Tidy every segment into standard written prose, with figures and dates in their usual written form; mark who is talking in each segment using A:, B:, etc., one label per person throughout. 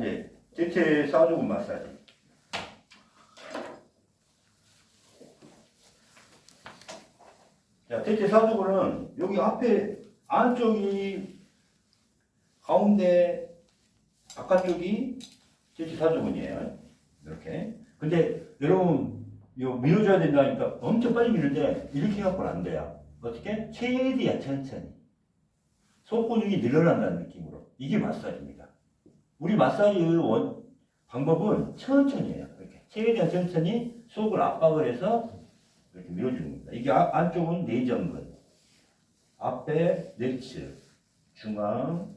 A: 이제 대체 사주근 마사지. 자, 대체 사주근은 여기 앞에 안쪽이 가운데 바깥쪽이 대체 사주근이에요. 이렇게. 근데 여러분 이거 밀어줘야 된다니까 엄청 빨리 미는데 이렇게 해갖고는 안 돼요. 어떻게? 최대한 천천히. 속근육이 늘어난다는 느낌으로. 이게 마사지입니다. 우리 마사지 방법은 천천히 해요. 이렇게. 최대한 천천히 속을 압박을 해서 이렇게 밀어주는 겁니다. 이게 안쪽은 내전근, 앞에 내측, 중앙,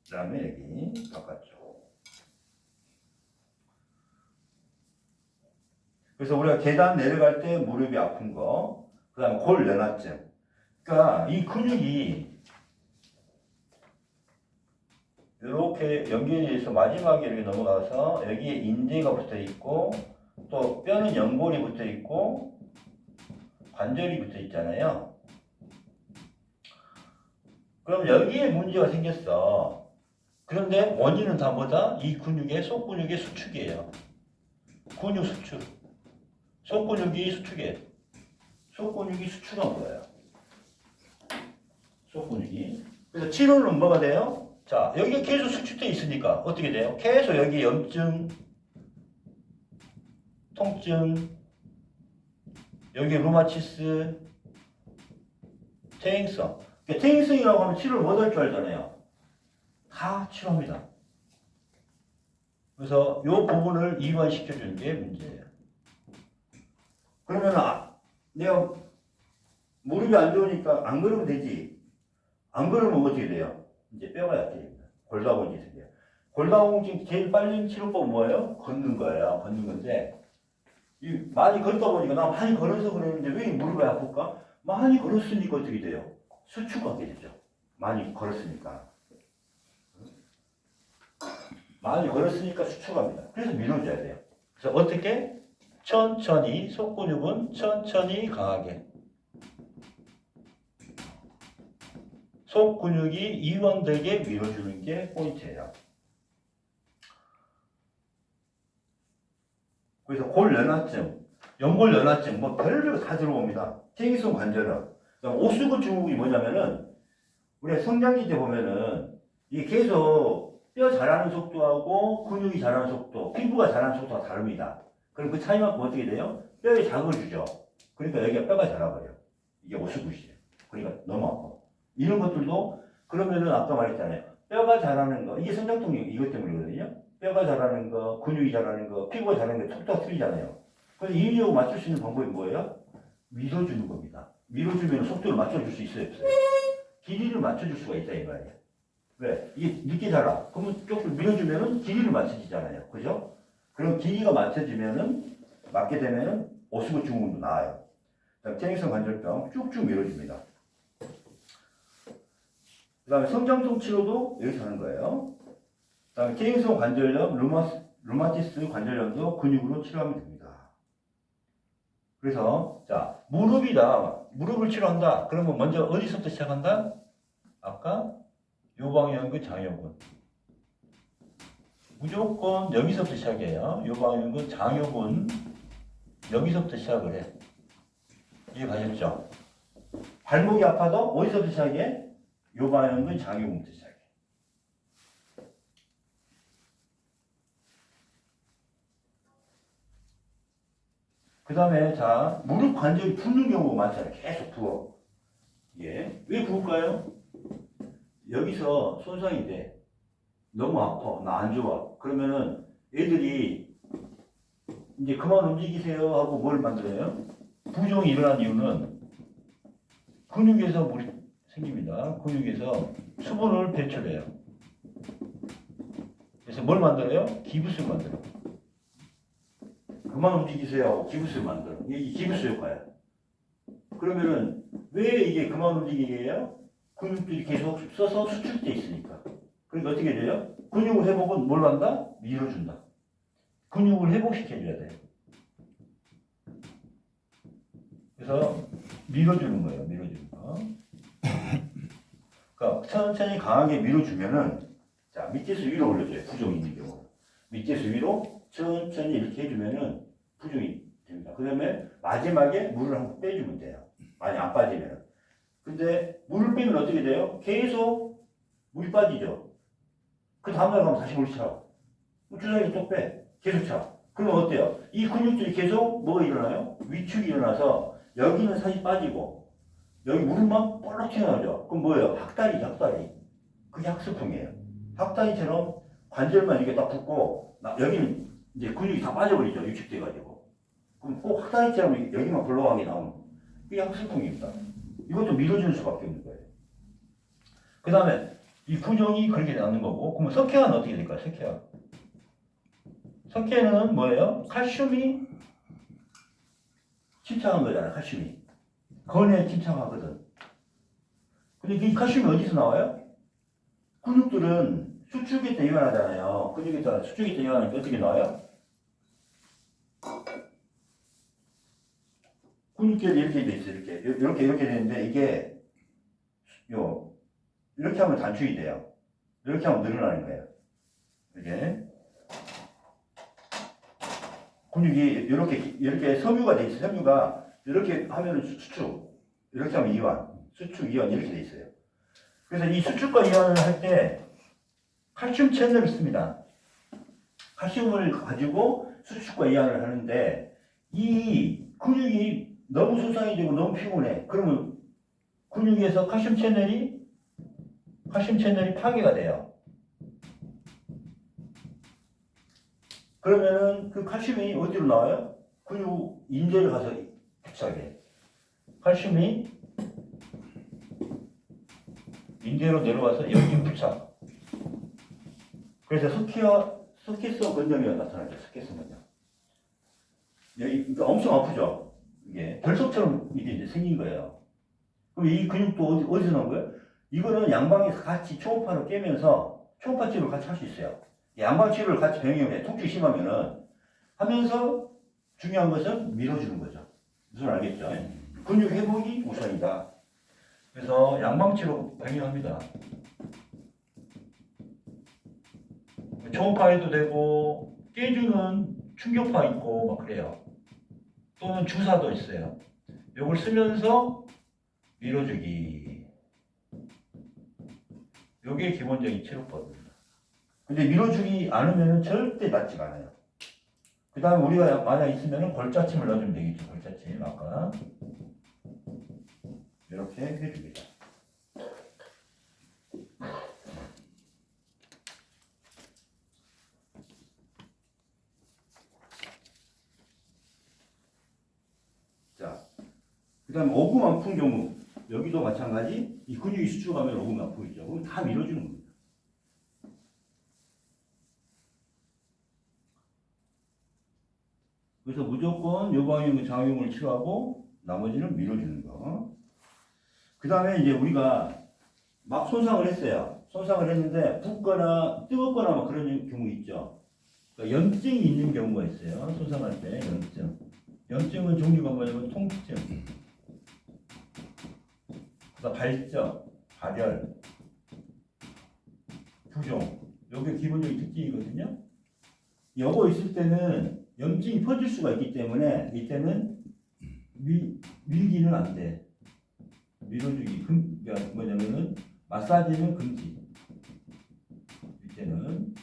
A: 그 다음에 여기 바깥쪽. 그래서 우리가 계단 내려갈 때 무릎이 아픈 거, 그 다음에 골연화증. 그러니까 이 근육이 이렇게 연결이 돼서 마지막에 이렇게 넘어가서 여기에 인대가 붙어 있고 또 뼈는 연골이 붙어 있고 관절이 붙어 있잖아요. 그럼 여기에 문제가 생겼어. 그런데 원인은 다 뭐다? 이 근육의 속근육의 수축이에요. 근육 수축. 속근육이 수축해. 속근육이 수축한 거예요. 속근육이. 그래서 치료는 뭐가 돼요? 자, 여기가 계속 수축돼 있으니까 어떻게 돼요? 계속 여기 염증, 통증, 여기 루마티스, 퇴행성. 퇴행성이라고 하면 치료를 못 할 줄 알잖아요. 다 치료합니다. 그래서 이 부분을 이완시켜주는 게 문제예요. 그러면 내가 무릎이 안 좋으니까 안 걸으면 되지. 안 걸으면 어떻게 돼요? 이제 뼈가 약해집니다. 골다공증이 생겨요. 골다공증 제일 빨리 치료법은 뭐예요? 걷는 거예요. 걷는 건데 많이 걷다 보니까 나 많이 걸어서 그러는데 왜 무릎이 아플까? 많이 걸었으니까 어떻게 돼요? 수축하게 되죠. 많이 걸었으니까. 많이 걸었으니까 수축합니다. 그래서 밀어줘야 돼요. 그래서 어떻게? 천천히, 속근육은 천천히 강하게. 속근육이 이완되게 밀어주는 게 포인트예요. 그래서 골연화증, 연골연화증, 뭐 별별 다 들어옵니다. 퇴행성 관절염. 오수근 증후군이 뭐냐면은 우리가 성장기 때 보면은 이게 계속 뼈 자라는 속도하고 근육이 자라는 속도, 피부가 자라는 속도가 다릅니다. 그럼 그 차이만큼 어떻게 돼요? 뼈에 자극을 주죠. 그러니까 여기가 뼈가 자라버려. 이게 오수근이에요. 그러니까 너무 아파. 이런 것들도 그러면은 아까 말했잖아요. 뼈가 자라는 거, 이게 성장통력 이것 때문이거든요. 뼈가 자라는 거, 근육이 자라는 거, 피부가 자라는 게 속도가 틀리잖아요. 그래서 이 유형 맞출 수 있는 방법이 뭐예요? 밀어주는 겁니다. 밀어주면 속도를 맞춰줄 수 있어요, 없어요? 길이를 맞춰줄 수가 있다 이 말이에요. 왜? 이게 늦게 자라. 그러면 조금 밀어주면은 길이를 맞춰지잖아요. 그죠? 그럼 길이가 맞춰지면은 맞게 되면은 오수근 증후군도 나아요. 퇴행성 관절병 쭉쭉 밀어줍니다. 그 다음에 성장통 치료도 여기서 하는 거예요. 그 다음에 퇴행성 관절염, 루마티스 관절염도 근육으로 치료하면 됩니다. 그래서 자 무릎을 치료한다. 그러면 먼저 어디서부터 시작한다? 아까 요방연근 장요근. 무조건 여기서부터 시작해요. 요방연근 장요근 여기서부터 시작을 해. 이해가셨죠? 발목이 아파도 어디서부터 시작해? 요방연근 장요근부터 시작해. 그 다음에 자 무릎 관절이 붓는 경우가 많잖아요. 계속 부어. 예. 왜 부을까요? 여기서 손상이 돼. 너무 아파. 나 안 좋아. 그러면은 애들이 이제 그만 움직이세요 하고 뭘 만들어요? 부종이 일어난 이유는 근육에서 물이 생깁니다. 근육에서 수분을 배출해요. 그래서 뭘 만들어요? 기부스를 만들어요. 그만 움직이세요 하고 기부스를 만들어요. 이게 기부스 효과야. 그러면은 왜 이게 그만 움직이게 해요? 근육들이 계속 써서 수축돼 있으니까. 그러니까 어떻게 돼요? 근육을 회복은 뭘 한다? 밀어준다. 근육을 회복시켜줘야 돼. 그래서 밀어주는 거예요. 밀어주는 거. 그러니까 천천히 강하게 밀어주면은, 자, 밑에서 위로 올려줘요. 부종이 있는 경우. 밑에서 위로 천천히 이렇게 해주면은 부종이 됩니다. 그 다음에 마지막에 물을 한번 빼주면 돼요. 많이 안 빠지면은. 근데 물을 빼면 어떻게 돼요? 계속 물이 빠지죠. 그 다음날 가면 다시 물 차. 주사기 또 빼. 계속 차. 그러면 어때요? 이 근육들이 계속 뭐가 일어나요? 위축이 일어나서 여기는 살이 빠지고 여기 물만 볼록 튀어나오죠. 그럼 뭐예요? 학다리, 학다리. 그게 학수풍이에요. 학다리처럼 관절만 이렇게 딱 붙고 여기는 이제 근육이 다 빠져버리죠. 위축돼가지고. 그럼 꼭 학다리처럼 여기만 볼록하게 나오는 그게 학수풍입니다. 이것도 밀어줄 수밖에 없는 거예요. 그 다음에 이 부종이 그렇게 나는 거고, 그러면 석회화는 어떻게 될까요? 석회화. 석회는 뭐예요? 칼슘이 침착한 거잖아요. 칼슘이. 건에 침착하거든. 근데 이 칼슘이 어디서 나와요? 근육들은 수축이 때 이완하잖아요. 근육이 따라 수축이 때 이완하니까 어떻게 나와요? 근육결이 이렇게 돼 있어요. 이렇게 되는데 이게 이렇게 하면 단축이 돼요. 이렇게 하면 늘어나는 거예요. 이게 근육이 이렇게 섬유가 돼 있어요. 섬유가 이렇게 하면 수축, 이렇게 하면 이완, 수축, 이완 이렇게 돼 있어요. 그래서 이 수축과 이완을 할 때 칼슘 채널을 씁니다. 칼슘을 가지고 수축과 이완을 하는데 이 근육이 너무 손상이 되고 너무 피곤해. 그러면 근육에서 칼슘 채널이 파괴가 돼요. 그러면은 그 칼슘이 어디로 나와요? 근육 인대를 가서 부착해. 칼슘이 인대로 내려와서 여기 부착. 그래서 석회성 건조미가 나타나죠. 석회성 건조. 여기 엄청 아프죠. 이게 결석처럼 이게 이제 생긴 거예요. 그럼 이 근육도 어디서 나온 거예요? 이거는 양방에서 같이 초음파로 깨면서 초음파 치료를 같이 할 수 있어요. 양방 치료를 같이 병행해. 통증이 심하면은 하면서 중요한 것은 밀어주는 거죠. 무슨 알겠죠? 근육 회복이 우선이다. 그래서 양방 치료 병행합니다. 초음파 해도 되고 깨주는 충격파 있고 막 그래요. 또는 주사도 있어요. 이걸 쓰면서 밀어주기. 이게 기본적인 치료법입니다. 근데 밀어주기 않으면 절대 낫지가 않아요. 그 다음에 우리가 만약 있으면 골자침을 넣어주면 되겠죠. 골자침 아까 이렇게 해줍니다. 자, 그 다음에 오금 아픈 경우 여기도 마찬가지. 이 근육이 수축하면 오금 아프겠죠. 그럼 다 밀어주는 겁니다. 그래서 무조건 요방용, 장용을 치료하고 나머지는 밀어주는 거. 그 다음에 이제 우리가 막 손상을 했어요. 손상을 했는데 붓거나 뜨겁거나 막 그런 경우 있죠. 그러니까 염증이 있는 경우가 있어요. 손상할 때 염증. 염증은 종류가 뭐냐면 통증, 그다음 발적, 발열, 부종. 이게 기본적인 특징이거든요. 요거 있을 때는 염증이 퍼질 수가 있기 때문에 이때는 밀기는 안 돼. 밀어주기 그러니까 뭐냐면은 마사지는 금지. 이때는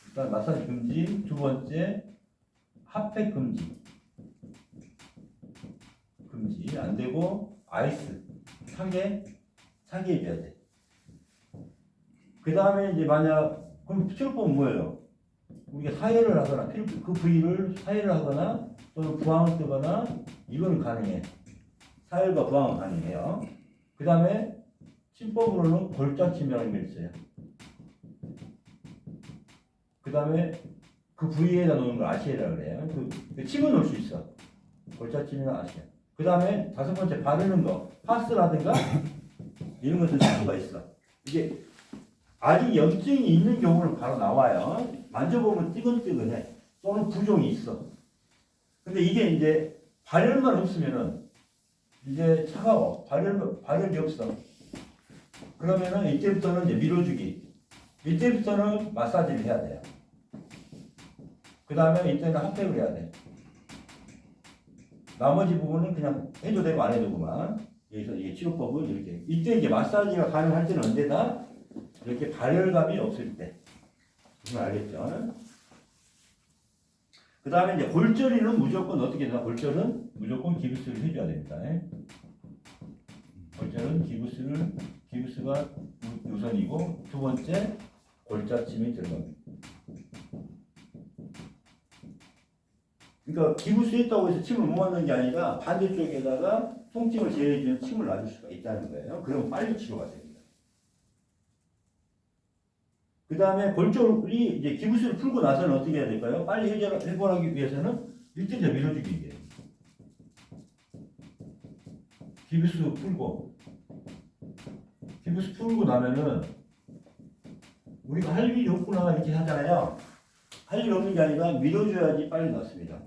A: 일단 마사지 금지. 두 번째 핫팩 금지. 금지 안 되고 아이스 차게 해줘야 돼. 그 다음에 이제 만약 그럼 치료법은 뭐예요? 우리가 사혈을 하거나 그 부위를 사혈을 하거나 또는 부항을 뜨거나 이거는 가능해. 사혈과 부항은 가능해요. 그 다음에 침법으로는 골자침이라는 게 있어요. 그 다음에 그 부위에다 놓는 걸 아시에라고 그래요. 그 침을 놓을 수 있어. 골자침이나 아시에. 그 다음에 다섯 번째 바르는 거, 파스라든가 이런 것은 쓸 수가 있어. 이게 아직 염증이 있는 경우는 바로 나와요. 만져보면 뜨끈뜨끈해. 또는 부종이 있어. 근데 이게 이제 발열만 없으면은 이제 차가워. 발열이 없어. 그러면은 이때부터는 이제 밀어주기. 이때부터는 마사지를 해야 돼요. 그 다음에 이때는 핫팩을 해야 돼. 나머지 부분은 그냥 해도 되고 안 해도 되고만. 여기서 이게 치료법은 이렇게. 이때 이제 마사지가 가능할 때는 언제다? 이렇게 발열감이 없을 때. 무슨 알겠죠? 그 다음에 이제 골절이는 무조건 어떻게 되나? 골절은 무조건 기부스를 해줘야 됩니다. 골절은 기부스가 우선이고, 두 번째, 골자침이 들어갑니다. 그러니까 기부스 했다고 해서 침을 못 맞는 게 아니라 반대쪽에다가 통증을 제어해주는 침을 놔줄 수가 있다는 거예요. 그러면 빨리 치료가 됩니다. 그 다음에 골절이 이제 기부스를 풀고 나서는 어떻게 해야 될까요? 빨리 해결하기 위해서는 일대자 밀어주기예요. 기부스 풀고 나면은 우리가 할 일이 없구나 이렇게 하잖아요. 할 일 없는 게 아니라 밀어줘야지 빨리 낫습니다.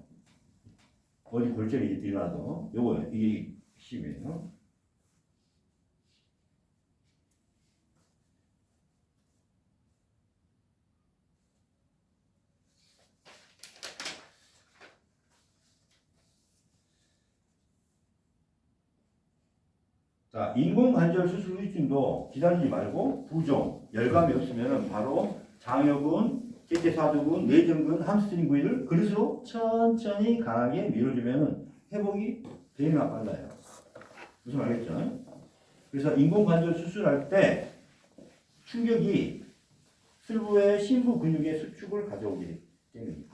A: 어디 골절이 일어나도 요거예요. 이게 핵심이에요. 자, 인공관절 수술 후유증도 기다리지 말고 부종, 열감이 없으면 바로 장여근, 개체사두근, 내전근, 함스트링 부위를 그릇으로 천천히 강하게 밀어주면 회복이 되나 빨라요. 무슨 말겠죠? 그래서 인공관절 수술할 때 충격이 슬부의 심부 근육의 수축을 가져오기 때문입니다.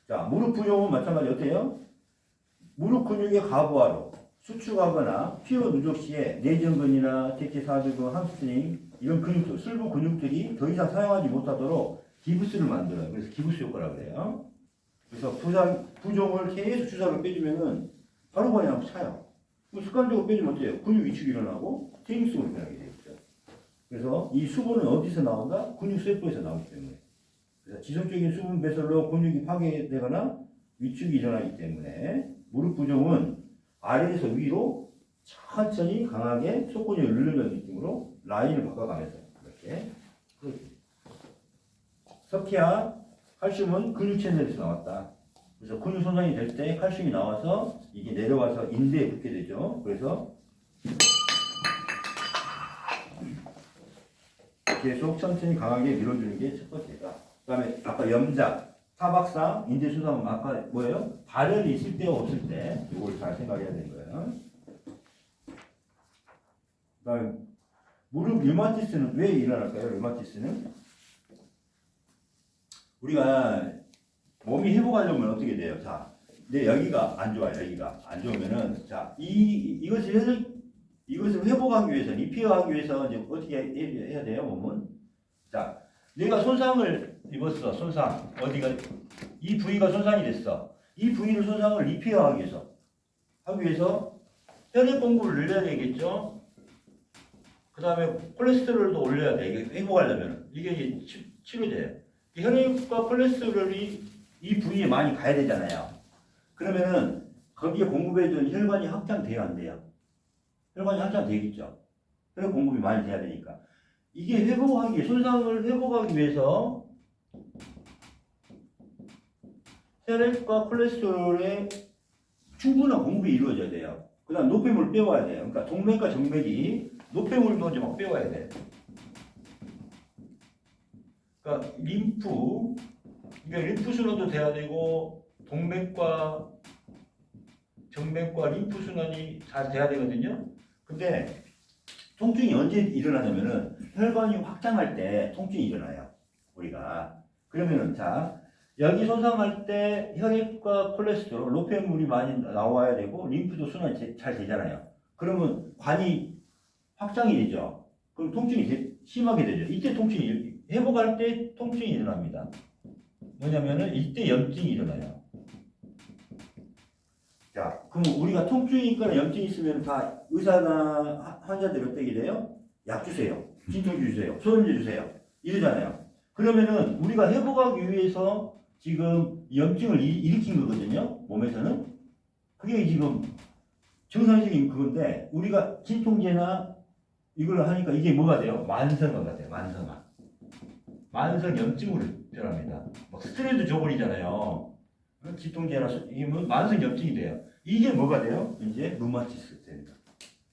A: 자, 무릎 부종은 마찬가지 어때요? 무릎 근육의 가부하로 수축하거나 피로 누적 시에 내전근이나 대퇴사두근, 함스트링 이런 근육들, 슬부 근육들이 더 이상 사용하지 못하도록 기부스를 만들어요. 그래서 기부스 효과라고 그래요. 그래서 부종을 계속 주사를 빼주면은 바로 그냥 차요. 습관적으로 빼주면 어때요? 근육 위축이 일어나고 퇴행성을 일어나게 되겠죠. 그래서 이 수분은 어디서 나온다? 근육 세포에서 나오기 때문에. 그래서 지속적인 수분 배설로 근육이 파괴되거나 위축이 일어나기 때문에 무릎 부종은 아래에서 위로 천천히 강하게 속근육을 늘려주는 느낌으로 라인을 바꿔가면서 이렇게. 석회와 칼슘은 근육 채널에서 나왔다. 그래서 근육 손상이 될 때 칼슘이 나와서 이게 내려와서 인대에 붙게 되죠. 그래서 계속 천천히 강하게 밀어주는 게 첫 번째다. 그 다음에 아까 염작, 타박상, 인대 손상은 아까 뭐예요? 발열이 있을 때와 없을 때 이걸 잘 생각해야 되는 거예요. 그 다음에 무릎 류마티스는 왜 일어날까요? 류마티스는 우리가 몸이 회복하려면 어떻게 돼요? 자, 내 여기가 안 좋아요. 여기가 안 좋으면은 자, 이것을 회복하기 위해서, 리페어하기 위해서 이제 어떻게 해야 돼요? 몸은 자, 내가 손상을 입었어. 손상 어디가 이 부위가 손상이 됐어. 이 부위를 손상을 리페어하기 위해서 혈액 공급을 늘려야 되겠죠. 그 다음에 콜레스테롤도 올려야 돼. 이게 회복하려면 이게 치료돼요. 혈액과 콜레스테롤이 이 부위에 많이 가야 되잖아요. 그러면은 거기에 공급해준 혈관이 확장돼야 안 돼요. 혈관이 확장되겠죠. 혈액 공급이 많이 돼야 되니까. 이게 손상을 회복하기 위해서 혈액과 콜레스테롤의 충분한 공급이 이루어져야 돼요. 그 다음 노폐물을 빼와야 돼요. 그러니까 동맥과 정맥이 노폐물도 이제 막 빼와야 돼요. 그러니까 림프 순환도 돼야 되고 동맥과 정맥과 림프 순환이 잘 돼야 되거든요. 근데 통증이 언제 일어나냐면은 혈관이 확장할 때 통증이 일어나요. 우리가 그러면은 자 여기 손상할 때 혈액과 콜레스테롤, 노폐물이 많이 나와야 되고 림프도 순환이 잘 되잖아요. 그러면 관이 확장이 되죠. 그럼 통증이 심하게 되죠. 이때 통증이 회복할 때 통증이 일어납니다. 뭐냐면은 이때 염증이 일어나요. 자, 그럼 우리가 통증이 있거나 염증이 있으면 다 의사나 환자들 어떻게 돼요? 약 주세요. 진통제 주세요. 소염제 주세요. 이러잖아요. 그러면은 우리가 회복하기 위해서 지금 염증을 일으킨 거거든요. 몸에서는. 그게 지금 정상적인 그건데 우리가 진통제나 이걸 하니까 이게 뭐가 돼요? 만성화가 돼요. 만성화. 만성 염증으로 변합니다. 막 스트레스 조건이잖아요. 기통제나 이게 뭐 만성 염증이 돼요. 이게 뭐가 돼요? 이제 루마티스 됩니다.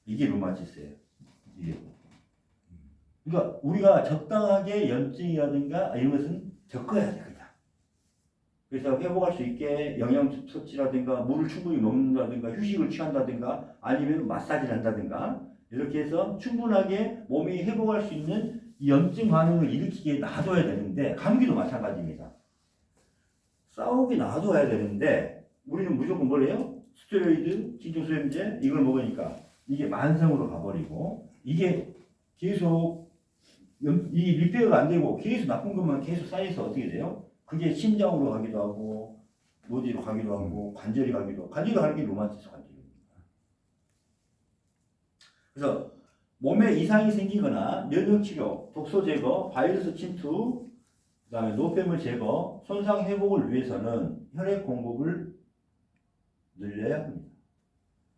A: 이게 루마티스예요. 이게. 그러니까 우리가 적당하게 염증이라든가 이런 것은 겪어야 돼, 그냥. 그래서 회복할 수 있게 영양 섭취라든가 물을 충분히 먹는다든가 휴식을 취한다든가 아니면 마사지를 한다든가 이렇게 해서 충분하게 몸이 회복할 수 있는 이 염증 반응을 일으키게 놔둬야 되는데 감기도 마찬가지입니다. 싸우게 놔둬야 되는데 우리는 무조건 뭘 해요? 스테로이드, 진통소염제 이걸 먹으니까 이게 만성으로 가버리고 이게 계속 이 리페어가 안 되고 계속 나쁜 것만 계속 쌓여서 어떻게 돼요? 그게 심장으로 가기도 하고 어디로 가기도 하고 관절이 가기도 하고 관절이 가는 게 루마티스 관절입니다. 그래서 몸에 이상이 생기거나 면역 치료, 독소 제거, 바이러스 침투, 그다음에 노폐물 제거, 손상 회복을 위해서는 혈액 공급을 늘려야 합니다.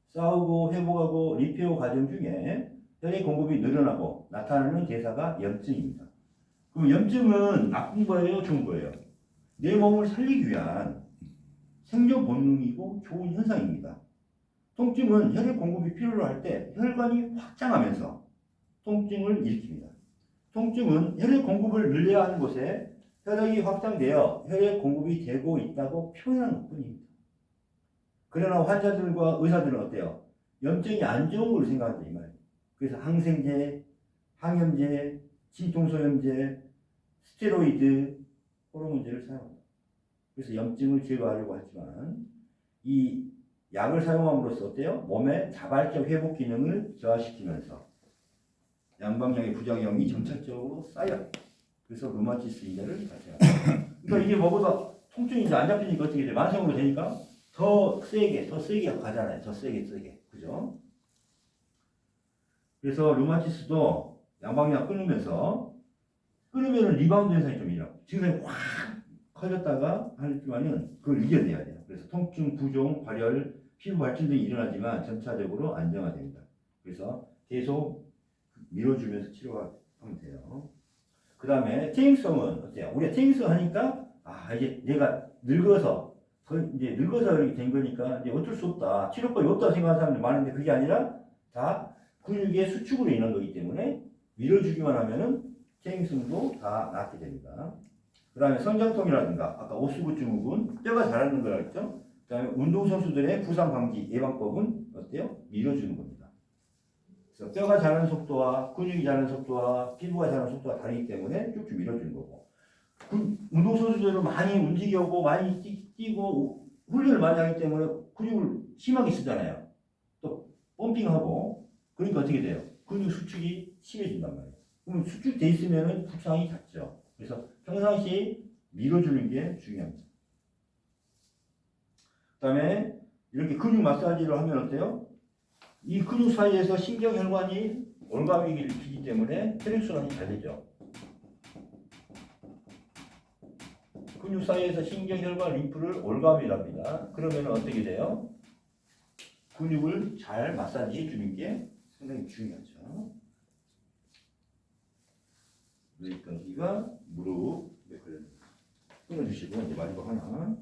A: 싸우고 회복하고 리페어 과정 중에 혈액 공급이 늘어나고 나타나는 대사가 염증입니다. 그럼 염증은 나쁜 거예요, 좋은 거예요? 내 몸을 살리기 위한 생존 본능이고 좋은 현상입니다. 통증은 혈액 공급이 필요로 할 때 혈관이 확장하면서 통증을 일으킵니다. 통증은 혈액 공급을 늘려야 하는 곳에 혈액이 확장되어 혈액 공급이 되고 있다고 표현하는 것뿐입니다. 그러나 환자들과 의사들은 어때요? 염증이 안 좋은 걸로 생각한다 이 말이에요. 그래서 항생제, 항염제, 진통소염제, 스테로이드, 호르몬제를 사용합니다. 그래서 염증을 제거하려고 하지만 이 약을 사용함으로써 어때요? 몸의 자발적 회복 기능을 저하시키면서 양방향의 부작용이 정착적으로 쌓여요. 그래서 루마티스 인자를 발생합니다. 그러니까 이게 뭐보다 통증이 이제 안 잡히니까 어떻게 돼? 만성으로 되니까 더 세게 가잖아요. 더 세게. 그죠? 그래서 루마티스도 양방향 끊으면은 리바운드 현상이 좀 일어나요. 증상이 확 커졌다가 하지만은 그걸 이겨내야 돼요. 그래서 통증, 부종, 발열, 피부 발진 등이 일어나지만 점차적으로 안정화됩니다. 그래서 계속 밀어주면서 치료하면 돼요. 그 다음에 퇴행성은 어때요? 우리가 퇴행성 하니까 이제 내가 늙어서 이렇게 된 거니까 이제 어쩔 수 없다. 치료법이 없다고 생각하는 사람들이 많은데 그게 아니라 다 근육의 수축으로 인한 거기 때문에 밀어주기만 하면은 퇴행성도 다 낫게 됩니다. 그 다음에 성장통이라든가 아까 오스구 증후군 뼈가 자라는 걸 알죠? 그 다음에 운동선수들의 부상 방지 예방법은 어때요? 밀어주는 겁니다. 그래서 뼈가 자라는 속도와 근육이 자라는 속도와 피부가 자라는 속도가 다르기 때문에 쭉쭉 밀어주는 거고 운동선수들은 많이 움직이고 많이 뛰고 훈련을 많이 하기 때문에 근육을 심하게 쓰잖아요. 또 펌핑하고 그러니까 어떻게 돼요? 근육 수축이 심해진단 말이에요. 그럼 수축돼 있으면 부상이 잦죠. 그래서 평상시 밀어주는 게 중요합니다. 그 다음에 이렇게 근육 마사지를 하면 어때요? 이 근육 사이에서 신경혈관이 올가미를 일으키기 때문에 혈액순환이 잘 되죠. 근육 사이에서 신경혈관 림프를 올가미랍니다. 그러면 어떻게 돼요? 근육을 잘 마사지 해주는 게 상당히 중요하죠. 여기까지가 무릎 끊어주시고 이제 마지막 하나